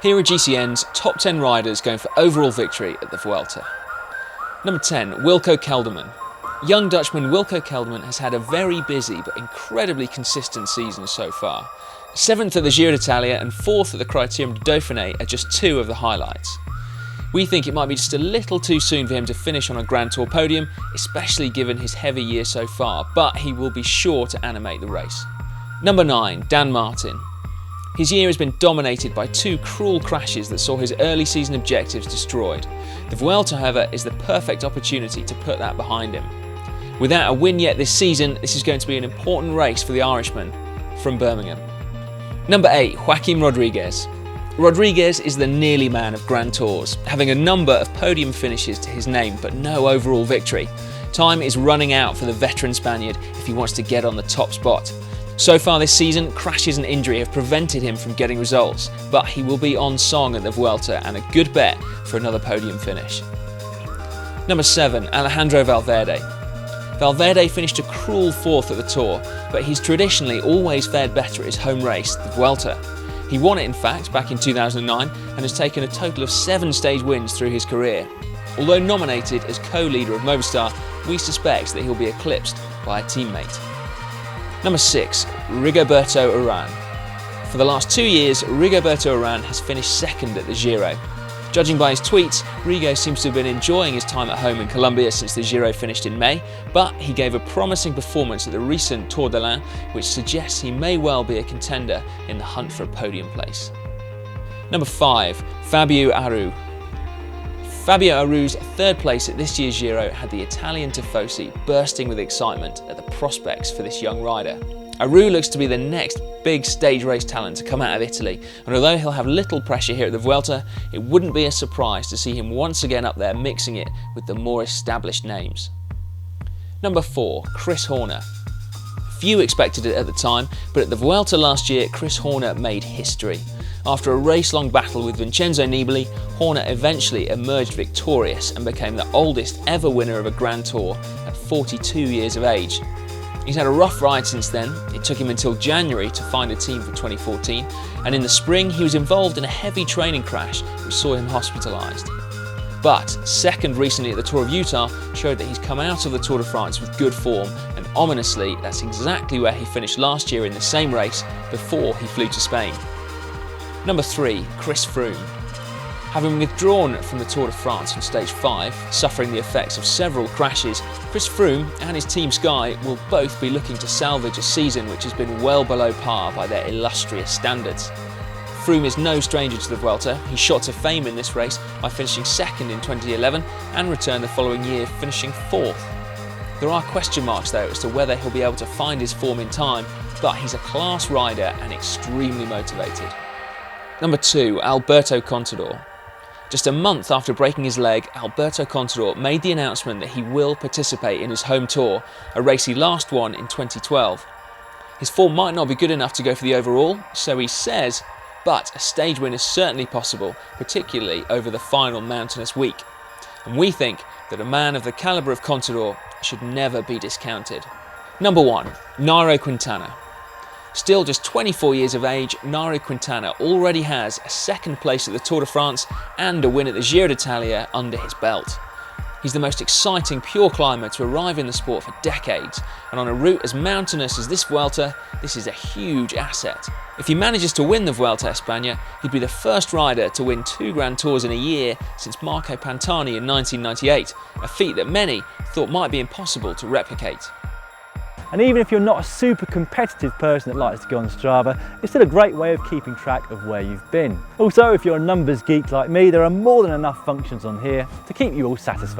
Here are GCN's top 10 riders going for overall victory at the Vuelta. Number 10, Wilco Kelderman. Young Dutchman Wilco Kelderman has had a very busy but incredibly consistent season so far. 7th at the Giro d'Italia and 4th at the Criterium de Dauphiné are just two of the highlights. We think it might be just a little too soon for him to finish on a Grand Tour podium, especially given his heavy year so far, but he will be sure to animate the race. Number 9, Dan Martin. His year has been dominated by two cruel crashes that saw his early season objectives destroyed. The Vuelta, however, is the perfect opportunity to put that behind him. Without a win yet this season, this is going to be an important race for the Irishman from Birmingham. Number 8, Joaquim Rodriguez. Rodriguez is the nearly man of Grand Tours, having a number of podium finishes to his name but no overall victory. Time is running out for the veteran Spaniard if he wants to get on the top spot. So far this season, crashes and injury have prevented him from getting results, but he will be on song at the Vuelta and a good bet for another podium finish. Number 7, Alejandro Valverde. Valverde finished a cruel 4th at the Tour, but he's traditionally always fared better at his home race, the Vuelta. He won it in fact back in 2009 and has taken a total of 7 stage wins through his career. Although nominated as co-leader of Movistar, we suspect that he'll be eclipsed by a teammate. Number 6, Rigoberto Uran. For the last 2 years, Rigoberto Uran has finished 2nd at the Giro. Judging by his tweets, Rigo seems to have been enjoying his time at home in Colombia since the Giro finished in May, but he gave a promising performance at the recent Tour de l'Ain, which suggests he may well be a contender in the hunt for a podium place. Number 5, Fabio Aru. Fabio Aru's 3rd place at this year's Giro had the Italian tifosi bursting with excitement at the prospects for this young rider. Aru looks to be the next big stage race talent to come out of Italy, and although he'll have little pressure here at the Vuelta, it wouldn't be a surprise to see him once again up there mixing it with the more established names. Number 4, Chris Horner. Few expected it at the time, but at the Vuelta last year, Chris Horner made history. After a race-long battle with Vincenzo Nibali, Horner eventually emerged victorious and became the oldest ever winner of a Grand Tour at 42 years of age. He's had a rough ride since then. It took him until January to find a team for 2014, and in the spring he was involved in a heavy training crash which saw him hospitalised. But 2nd recently at the Tour of Utah showed that he's come out of the Tour de France with good form, and ominously that's exactly where he finished last year in the same race before he flew to Spain. Number 3, Chris Froome. Having withdrawn from the Tour de France on stage 5, suffering the effects of several crashes, Chris Froome and his team Sky will both be looking to salvage a season which has been well below par by their illustrious standards. Froome is no stranger to the Vuelta. He shot to fame in this race by finishing 2nd in 2011 and returned the following year finishing 4th. There are question marks though as to whether he'll be able to find his form in time, but he's a class rider and extremely motivated. Number 2, Alberto Contador. Just a month after breaking his leg, Alberto Contador made the announcement that he will participate in his home tour, a race he last won in 2012. His form might not be good enough to go for the overall, so he says, but a stage win is certainly possible, particularly over the final mountainous week. And we think that a man of the calibre of Contador should never be discounted. Number 1, Nairo Quintana. Still just 24 years of age, Nairo Quintana already has a 2nd place at the Tour de France and a win at the Giro d'Italia under his belt. He's the most exciting pure climber to arrive in the sport for decades, and on a route as mountainous as this Vuelta, this is a huge asset. If he manages to win the Vuelta a España, he'd be the first rider to win 2 Grand Tours in a year since Marco Pantani in 1998, a feat that many thought might be impossible to replicate. And even if you're not a super competitive person that likes to go on Strava, it's still a great way of keeping track of where you've been. Also, if you're a numbers geek like me, there are more than enough functions on here to keep you all satisfied.